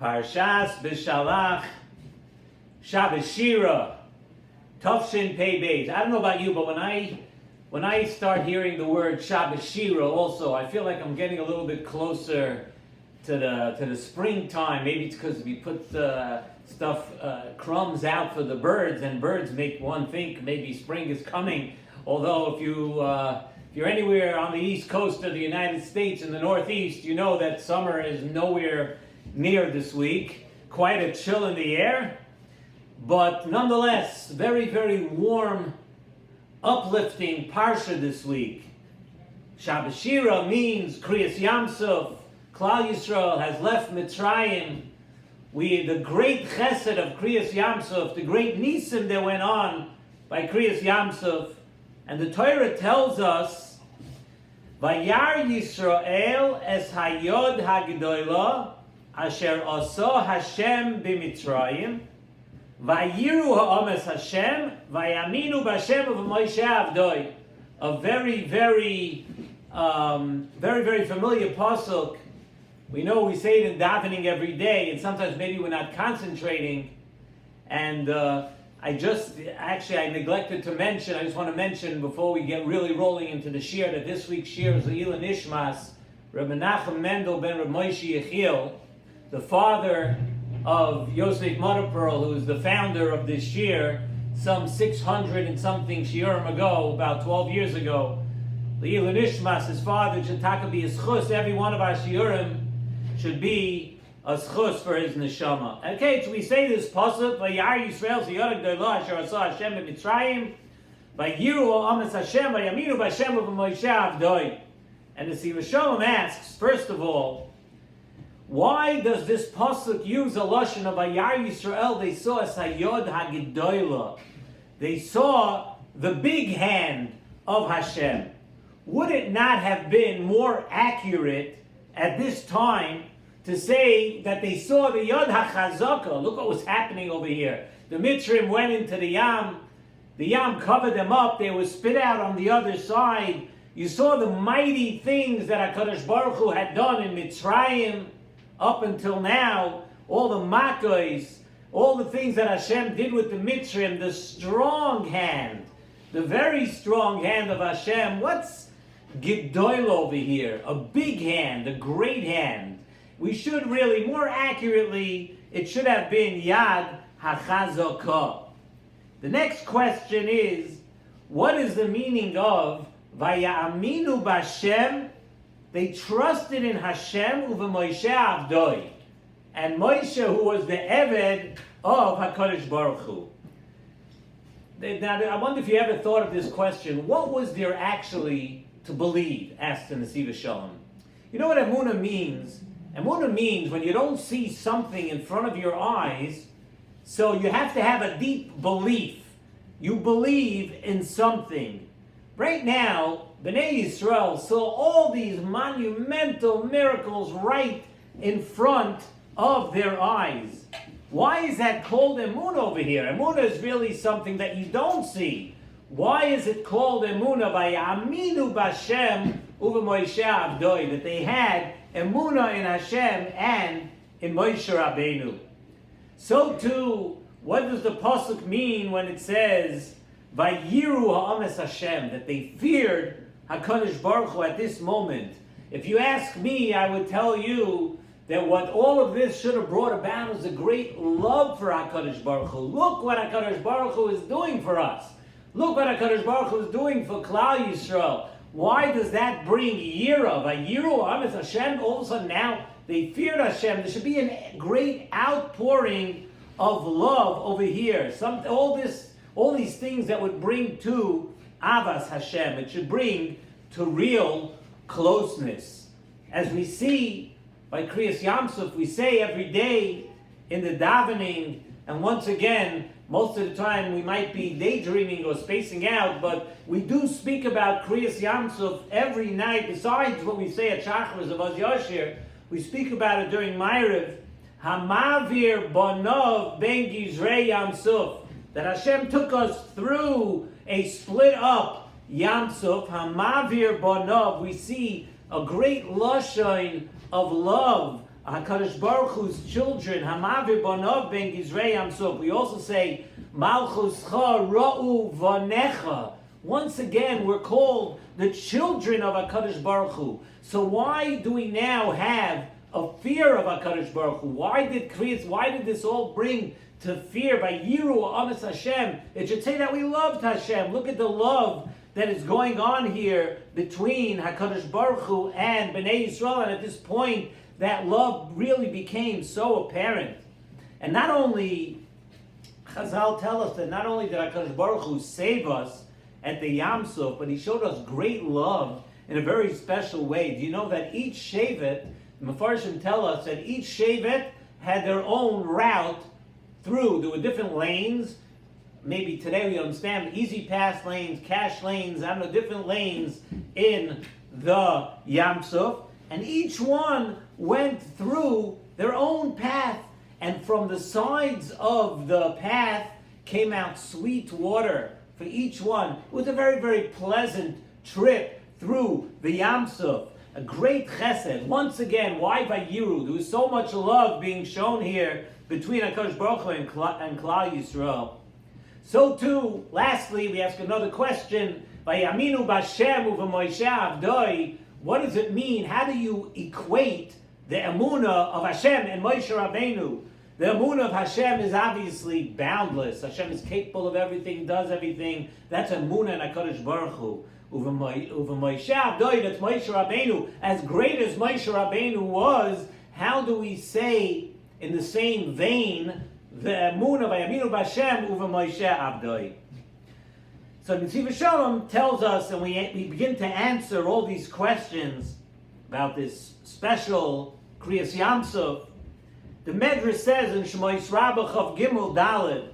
Parshas Beshalach Shabbos Shira, Tufshin Pei Beis. I don't know about you, but when I start hearing the word Shabbos Shira, also I feel like I'm getting a little bit closer to the springtime. Maybe it's because we put crumbs out for the birds, and birds make one think maybe spring is coming. Although if you're anywhere on the east coast of the United States in the Northeast, you know that summer is nowhere near this week. Quite a chill in the air, but nonetheless, very, very warm, uplifting Parsha this week. Shabbos Shira means Kriyas Yamsuf. Klal Yisrael has left Mitzrayim. The great chesed of Kriyas Yamsuf, the great nisim that went on by Kriyas Yamsuf, and the Torah tells us, Vayar Yisrael es hayod hagdolah asher asa Hashem b'Mitzrayim, vayiru ha'ames Hashem, vayaminu b'Hashem u'v'Moshe avdoi. A very, very familiar pasuk. We know we say it in davening every day, and sometimes maybe we're not concentrating. And I neglected to mention, I just want to mention before we get really rolling into the shir, that this week's shir is Le'ilah Nishmas, Reb Menachem Mendel ben Reb Moshe Yechiel, the father of Yosef Motherpearl, who is the founder of this shir, some 600 and something shiurim ago, about 12 years ago. Le'ilah Nishmas, his father, should be a schus. Every one of our shiurim should be a schus for his neshama. Okay, so we say this pasuk, Vayar Yisrael Ziyad Gdolah Asher Asa Hashem b'Mitzrayim, Vayiru Ha'ames Hashem, Vayaminu b'Hashem u'v'Moshe avdoi. And the Nesivos Shalom asks, first of all, why does this pasuk use a lashon of Vayar Yisrael? They saw as Hayod Hagdolah. They saw the big hand of Hashem. Would it not have been more accurate at this time to say that they saw the Yod HaChazaka? Look what was happening over here. The Mitzrim went into the Yam covered them up, they were spit out on the other side. You saw the mighty things that HaKadosh Baruch Hu had done in Mitzrayim up until now, all the Makkos, all the things that Hashem did with the Mitzrim, the strong hand, the very strong hand of Hashem. What's Giddoil over here? A big hand, a great hand. We should really, more accurately, it should have been Yad HaChazakah. The next question is, what is the meaning of Vayaminu b'Hashem? They trusted in Hashem u'v'Moshe avdoi. And Moshe, who was the Eved of HaKadosh Baruch Hu. Now, I wonder if you ever thought of this question. What was there actually to believe? Asked the Nesivos Shalom. You know what Emunah means? Emunah means when you don't see something in front of your eyes, so you have to have a deep belief. You believe in something. Right now, Bnei Yisrael saw all these monumental miracles right in front of their eyes. Why is that called Emunah over here? Emunah is really something that you don't see. Why is it called Emunah? Vayaminu b'Hashem u'v'Moshe avdoi, that they had Emunah in Hashem and in Moshe Rabbeinu. So too, what does the pasuk mean when it says Vayiru ha'ames Hashem, that they feared HaKadosh Baruch Hu at this moment? If you ask me, I would tell you that what all of this should have brought about is a great love for HaKadosh Baruch Hu. Look what HaKadosh Baruch Hu is doing for us. Look what HaKadosh Baruch Hu is doing for Klal Yisrael. Why does that bring Yira? Vayiru ha'ames Hashem. All of a sudden now they feared Hashem. There should be a great outpouring of love over here. All these things that would bring to Avas Hashem. It should bring to real closeness. As we see by Kriyas Yamsuf, we say every day in the davening, and once again, most of the time we might be daydreaming or spacing out, but we do speak about Kriyas Yamsuf every night. Besides what we say at Shachris of Az Yashir, we speak about it during Ma'ariv. Hamavir Bonov Ben Gizrei Yamsuf, that Hashem took us through a split up Yamsuf. Hamavir Bonov, we see a great lashon of love, HaKadosh Baruch Hu's children, Hamavi Bonov Ben Gizrei Yamsuf. We also say, Malchuscha Ra'u Vanecha. Once again, we're called the children of HaKadosh Baruch Hu. So why do we now have a fear of HaKadosh Baruch Hu? Why did this all bring to fear? By Yiru Amas Hashem, it should say that we loved Hashem. Look at the love that is going on here between HaKadosh Baruch Hu and Bnei Yisrael, and at this point, that love really became so apparent. And not only, Chazal tell us that not only did HaKadosh Baruch Hu save us at the Yam Suf, but He showed us great love in a very special way. Do you know that each Shevet, the Mefarshim tell us that each Shevet had their own route through. There were different lanes. Maybe today we understand easy pass lanes, cash lanes, different lanes in the Yam Suf. And each one went through their own path. And from the sides of the path came out sweet water for each one. It was a very, very pleasant trip through the Yam Suf. A great chesed. Once again, why Vayiru? There was so much love being shown here between HaKadosh Baruch Hu and Klal Yisrael. So too, lastly, we ask another question. Vayaminu b'Hashem u'v'Moshe Avdoi. What does it mean? How do you equate the emunah of Hashem and Moshe Rabbeinu? The emunah of Hashem is obviously boundless. Hashem is capable of everything, does everything. That's emunah in HaKadosh Baruch Hu. U'v'Moshe Avdoi, that's Moshe Rabbeinu. As great as Moshe Rabbeinu was, how do we say in the same vein the emunah vayaminu b'Hashem u'v'Moshe Avdoi? So Nesivos Shalom tells us, and we begin to answer all these questions about this special Kriyas Yam Suf. The Medrash says in Shmois Rabbah Chav Gimel Daled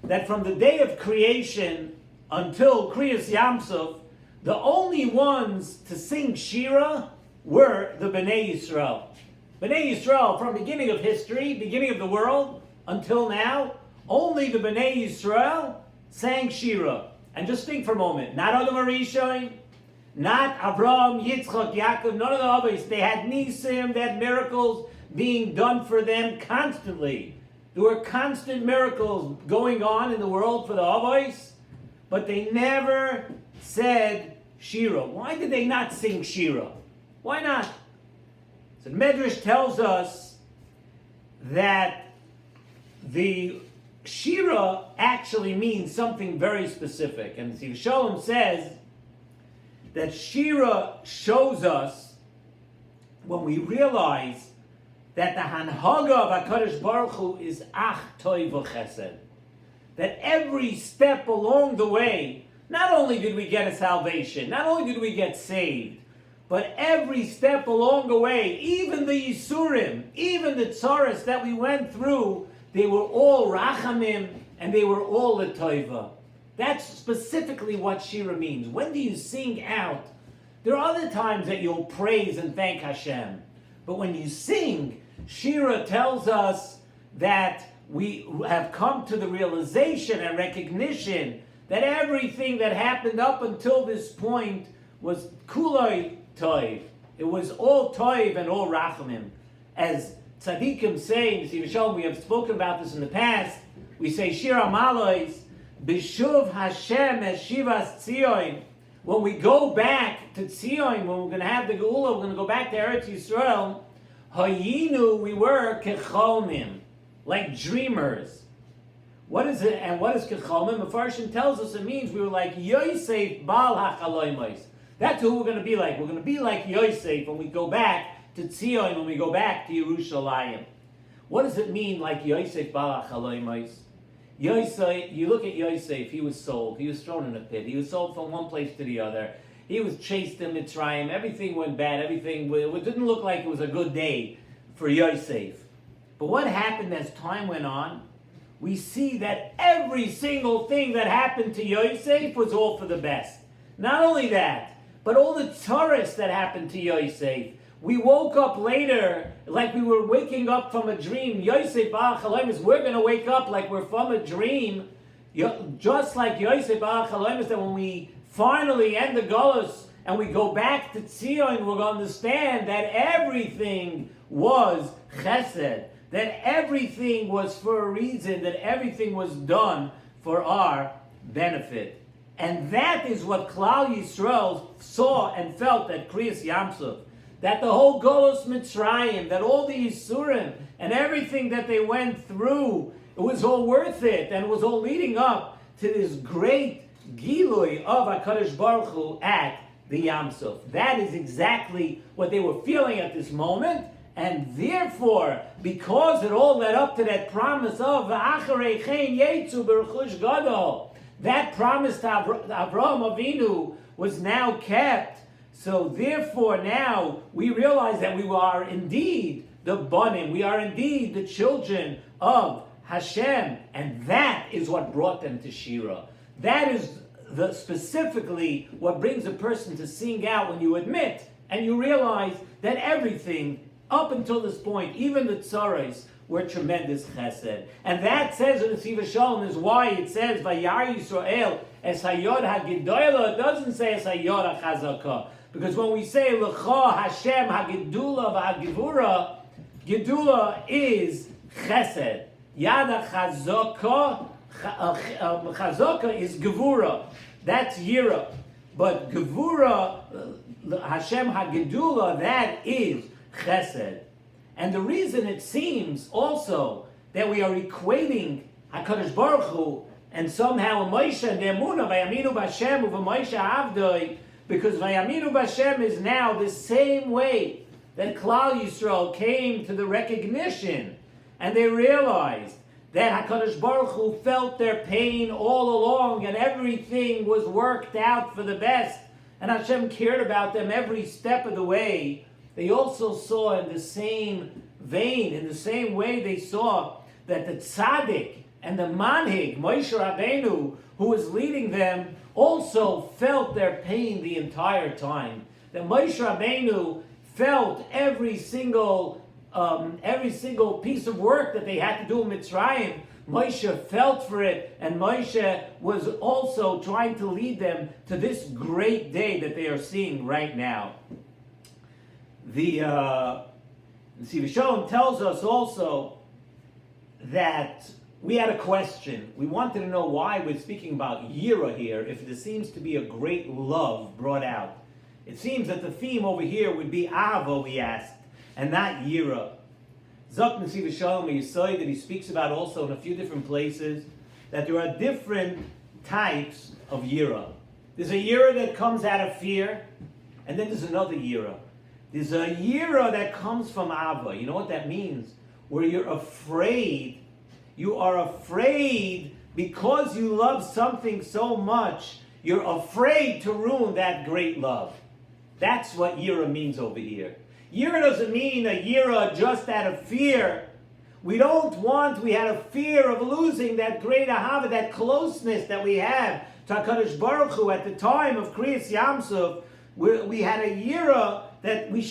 that from the day of creation until Kriyas Yam Suf, the only ones to sing Shira were the Bnei Yisrael. Bnei Yisrael, from beginning of history, beginning of the world, until now, only the Bnei Yisrael sang Shira. And just think for a moment, not Adam Arishon, not Abraham, Yitzchak, Yaakov, none of the others. They had nisim, they had miracles being done for them constantly. There were constant miracles going on in the world for the Avos, but they never said Shira. Why did they not sing Shira? Why not? So the Medrash tells us that the Shira actually means something very specific. And Nesivos Shalom says that Shira shows us when we realize that the Hanhaga of HaKadosh Baruch Hu is Ach Toiv Chesed. That every step along the way, not only did we get a salvation, not only did we get saved, but every step along the way, even the Yisurim, even the Tzaras that we went through, they were all Rachamim and they were all L'Toiva. That's specifically what Shira means. When do you sing out? There are other times that you'll praise and thank Hashem. But when you sing, Shira tells us that we have come to the realization and recognition that everything that happened up until this point was Kuloi Toiv. It was all Toiv and all Rachamim. As Tzaddikim say, Nesivos Shalom, we have spoken about this in the past, we say Shira Malois, B'shuv Hashem es Shivas Tzion. When we go back to Tzion, when we're going to have the Geula, we're going to go back to Eretz Yisrael, Hayinu, we were Kecholmim, like dreamers. What is it? And what is Kecholmim? Mefarshim tells us it means we were like Yosef Baal HaChaloimos. That's who we're going to be like. We're going to be like Yosef when we go back to Tzion, when we go back to Yerushalayim. What does it mean like Yosef Baal HaChaloimos? Yosef, you look at Yosef, he was sold. He was thrown in a pit. He was sold from one place to the other. He was chased in Mitzrayim. Everything went bad. It didn't look like it was a good day for Yosef. But what happened as time went on? We see that every single thing that happened to Yosef was all for the best. Not only that, but all the tzaras that happened to Yosef. We woke up later like we were waking up from a dream. Yosef Baal HaChaloimos, we're going to wake up like we're from a dream. Just like Yosef Baal HaChaloimos, that when we finally end the Golus and we go back to Tzion, we're going to understand that everything was chesed, that everything was for a reason, that everything was done for our benefit. And that is what Klal Yisrael saw and felt at Kriyas Yamsuf. That the whole Golos Mitzrayim, that all the Yisurim and everything that they went through, it was all worth it, and it was all leading up to this great Gilui of HaKadosh Baruch Hu at the Yamsuf. That is exactly what they were feeling at this moment, and therefore, because it all led up to that promise of V'acharei chen yetzu b'rechush gadol, that promise to Avraham Avinu was now kept. So therefore now we realize that we are indeed the Banim, we are indeed the children of Hashem, and that is what brought them to Shira. That is specifically what brings a person to sing out when you admit and you realize that everything up until this point, even the tzaros, were tremendous chesed. And that says in the Nesivos Shalom is why it says Vayar Yisrael es hayod hagedola. It doesn't say es hayod hachazaka. Because when we say L'cha Hashem hagedula v'hagevura, gedula is chesed. Yad chazaka is gevura. That's yira. But gevura, Hashem hagedula, that is chesed. And the reason it seems also that we are equating HaKadosh Baruch Hu and somehow Moshe and the Emunah, Vayaminu B'Hashem uva Moshe Avdoi, because Vayaminu B'Hashem is now the same way that Klal Yisrael came to the recognition and they realized that HaKadosh Baruch Hu felt their pain all along and everything was worked out for the best and Hashem cared about them every step of the way. They also saw in the same vein, in the same way they saw that the tzaddik and the manhig, Moshe Rabbeinu, who was leading them, also felt their pain the entire time. That Moshe Rabbeinu felt every single piece of work that they had to do in Mitzrayim. Moshe felt for it, and Moshe was also trying to lead them to this great day that they are seeing right now. The Nesivos Shalom tells us also that we had a question. We wanted to know why we're speaking about Yira here, if there seems to be a great love brought out. It seems that the theme over here would be Ava, we asked, and not Yira. Zok Nesivos Shalom, you saw that he speaks about also in a few different places, that there are different types of Yira. There's a Yira that comes out of fear, and then there's another Yira. There's a yira that comes from Ava. You know what that means? Where you're afraid. You are afraid because you love something so much. You're afraid to ruin that great love. That's what yira means over here. Yira doesn't mean a yira just out of fear. We had a fear of losing that great ahava, that closeness that we have to HaKadosh Baruch Hu at the time of Kriyas Yamsuf. We had a yira that we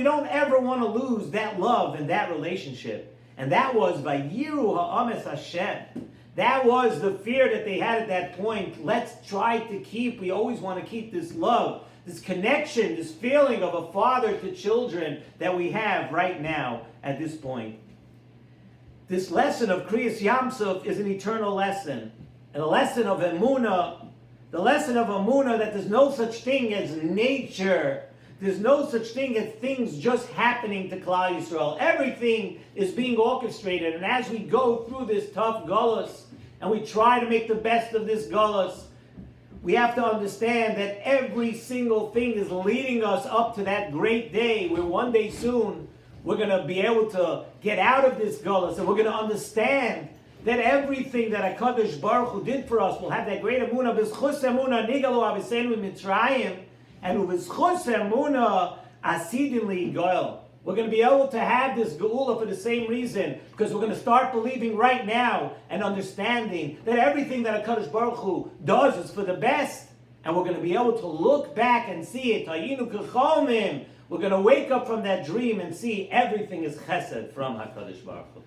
don't ever want to lose that love and that relationship. And that was by Yiru Ha'ames Hashem. That was the fear that they had at that point. We always want to keep this love, this connection, this feeling of a father to children that we have right now at this point. This lesson of Kriyas Yamsuf is an eternal lesson. And a lesson of Emunah, the lesson of Emunah that there's no such thing as nature. There's no such thing as things just happening to Klal Yisrael. Everything is being orchestrated. And as we go through this tough galus, and we try to make the best of this galus, we have to understand that every single thing is leading us up to that great day where one day soon we're going to be able to get out of this galus and we're going to understand that everything that HaKadosh Baruch Hu did for us will have that great emunah. B'zchus emunah nigalu aviseinu Mitzrayim. And u'v'zchus emunah asidin li'goel. We're going to be able to have this geula for the same reason, because we're going to start believing right now and understanding that everything that HaKadosh Baruch Hu does is for the best. And we're going to be able to look back and see it. Hayinu k'cholmim. We're going to wake up from that dream and see everything is chesed from HaKadosh Baruch Hu.